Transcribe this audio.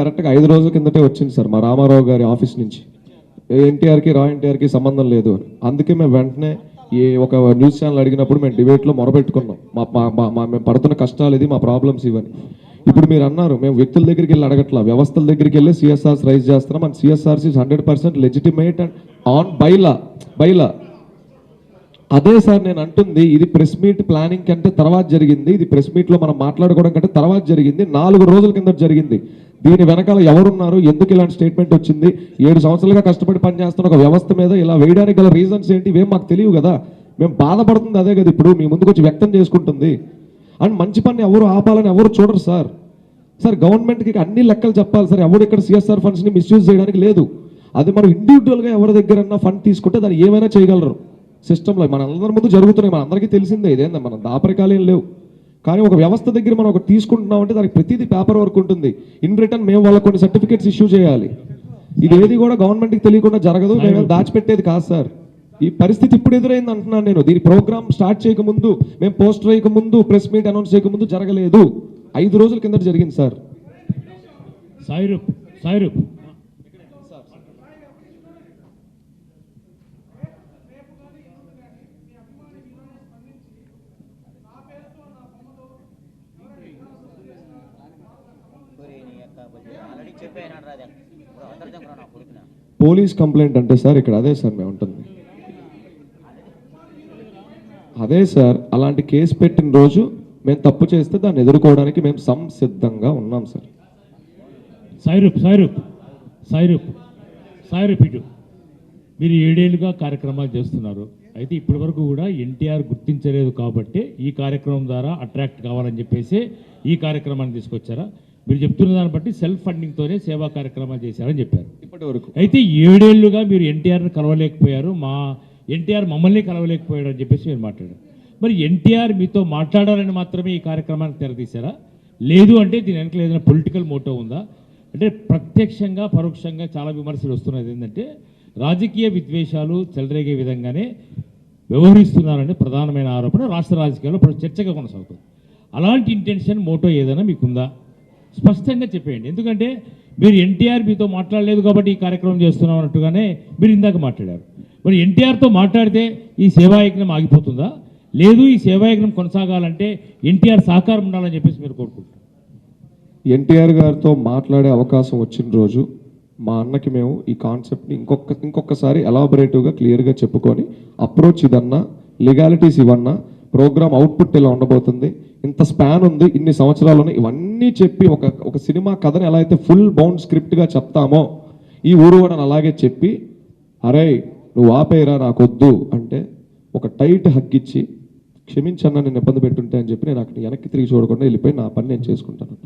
కరెక్ట్గా 5 రోజుల కిందటే వచ్చింది సార్ మా రామారావు గారి ఆఫీస్ నుంచి. ఎన్టీఆర్కి ఎన్టీఆర్కి సంబంధం లేదు అని. అందుకే మేము వెంటనే ఒక న్యూస్ ఛానల్ అడిగినప్పుడు మేము డిబేట్లో మొరబెట్టుకున్నాం. మేము పడుతున్న కష్టాలు ఇది, మా ప్రాబ్లమ్స్ ఇవని. ఇప్పుడు మీరు అన్నారు మేము వ్యక్తుల దగ్గరికి వెళ్ళి అడగట్లా, వ్యవస్థల దగ్గరికి వెళ్ళి సిఎస్ఆర్స్ రైజ్ చేస్తున్నాం. And CSRs is 100% legitimate and on bylaw. అదే సార్ నేను అంటుంది, ఇది ప్రెస్ మీట్ ప్లానింగ్ కంటే తర్వాత జరిగింది, ఇది ప్రెస్ మీట్లో మనం మాట్లాడుకోవడం కంటే తర్వాత జరిగింది, 4 రోజుల కింద జరిగింది. దీని వెనకాల ఎవరున్నారు, ఎందుకు ఇలాంటి స్టేట్మెంట్ వచ్చింది, 7 సంవత్సరాలుగా కష్టపడి పనిచేస్తున్న ఒక వ్యవస్థ మీద ఇలా వేయడానికి గల రీజన్స్ ఏంటి, ఇవేం మాకు తెలియవు కదా. మేము బాధపడుతుంది అదే కదా ఇప్పుడు మీ ముందుకు వచ్చి వ్యక్తం చేసుకుంటుంది. అండ్ మంచి పని ఎవరు ఆపాలని ఎవరు చూడరు సార్. గవర్నమెంట్కి అన్ని లెక్కలు చెప్పాలి సార్. ఎవరు ఇక్కడ సిఎస్ఆర్ ఫండ్స్ని మిస్యూజ్ చేయడానికి లేదు. అది మనం ఇండివిజువల్గా ఎవరి దగ్గరన్నా ఫండ్ తీసుకుంటే దాన్ని ఏమైనా చేయగలరు. సిస్టంలో మన అందరి ముందు జరుగుతున్నాయి, మన అందరికీ తెలిసిందే. ఇదేందా మనం దాపరికాలు ఏం లేవు. కానీ ఒక వ్యవస్థ దగ్గర మనం ఒకటి తీసుకుంటున్నాం అంటే దానికి ప్రతిదీ పేపర్ వర్క్ ఉంటుంది. ఇన్ రిటర్న్ మేము వాళ్ళకి కొన్ని సర్టిఫికేట్స్ ఇష్యూ చేయాలి. ఇది ఏది కూడా గవర్నమెంట్కి తెలియకుండా జరగదు, మేము దాచిపెట్టేది కాదు సార్. ఈ పరిస్థితి ఇప్పుడు ఎదురైంది అంటున్నాను నేను. దీని ప్రోగ్రామ్ స్టార్ట్ చేయకముందు, మేము పోస్టర్ వేయకముందు, ప్రెస్ మీట్ అనౌన్స్ చేయకముందు జరగలేదు. 5 రోజుల కింద జరిగింది సార్. సాయిరూప్ పోలీస్ కంప్లైంట్ అంటే సార్ ఇక్కడ అదే సార్ మేము ఉంటుంది. అదే సార్, అలాంటి కేసు పెట్టిన రోజు మేము తప్పు చేస్తే దాన్ని ఎదుర్కోవడానికి మేము సంసిద్ధంగా ఉన్నాం సార్. సాయిరూప్ ఇటు మీరు 7 ఏళ్ళుగా కార్యక్రమాలు చేస్తున్నారు. అయితే ఇప్పటి వరకు కూడా ఎన్టీఆర్ గుర్తించలేదు కాబట్టి ఈ కార్యక్రమం ద్వారా అట్రాక్ట్ కావాలని చెప్పేసి ఈ కార్యక్రమాన్ని తీసుకొచ్చారా? మీరు చెప్తున్న దాన్ని బట్టి సెల్ఫ్ ఫండింగ్తోనే సేవా కార్యక్రమాలు చేశారని చెప్పారు ఇప్పటి వరకు. అయితే 7 ఏళ్ళుగా మీరు ఎన్టీఆర్ని కలవలేకపోయారు, మా ఎన్టీఆర్ మమ్మల్ని కలవలేకపోయాడు అని చెప్పేసి మీరు మాట్లాడారు. మరి ఎన్టీఆర్ మీతో మాట్లాడాలని మాత్రమే ఈ కార్యక్రమానికి తెరతీశారా? లేదు అంటే దీని వెనకాల ఏదైనా పొలిటికల్ మోటో ఉందా? అంటే ప్రత్యక్షంగా పరోక్షంగా చాలా విమర్శలు వస్తున్నది ఏంటంటే రాజకీయ విద్వేషాలు చెలరేగే విధంగానే వ్యవహరిస్తున్నారని ప్రధానమైన ఆరోపణ రాష్ట్ర రాజకీయాల్లో చర్చగా కొనసాగుతుంది. అలాంటి ఇంటెన్షన్ మోటో ఏదైనా మీకుందా? స్పష్టంగా చెప్పేయండి. ఎందుకంటే మీరు ఎన్టీఆర్ మీతో మాట్లాడలేదు కాబట్టి ఈ కార్యక్రమం చేస్తున్నాం అన్నట్టుగానే మీరు ఇందాక మాట్లాడారు. మరి ఎన్టీఆర్తో మాట్లాడితే ఈ సేవాయజ్ఞం ఆగిపోతుందా? లేదు ఈ సేవాయజ్ఞం కొనసాగాలంటే ఎన్టీఆర్ సహకారం ఉండాలని చెప్పేసి మీరు కోరుకుంటున్నారు. ఎన్టీఆర్ గారితో మాట్లాడే అవకాశం వచ్చిన రోజు మా అన్నకి మేము ఈ కాన్సెప్ట్ని ఇంకొకసారి ఎలాబొరేటివ్గా క్లియర్గా చెప్పుకొని అప్రోచ్ ఇదన్నా, లీగాలిటీస్ ఇవన్నా, ప్రోగ్రామ్ అవుట్పుట్ ఇలా ఉండబోతుంది, ఇంత స్పాన్ ఉంది, ఇన్ని సంవత్సరాలు ఇవన్నీ చెప్పి ఒక సినిమా కథని ఎలా అయితే ఫుల్ బౌండ్ స్క్రిప్ట్గా చెప్తామో ఈ ఊరు కూడా అలాగే చెప్పి, అరే నువ్వు ఆపేరా నాకొద్దు అంటే ఒక టైట్ హగ్గిచ్చి క్షమించన్నా నేను ఇబ్బంది పెట్టుంటే అని చెప్పి నేను అక్కడ వెనక్కి తిరిగి చూడకుండా వెళ్ళిపోయి నా పని నేను చేసుకుంటాను.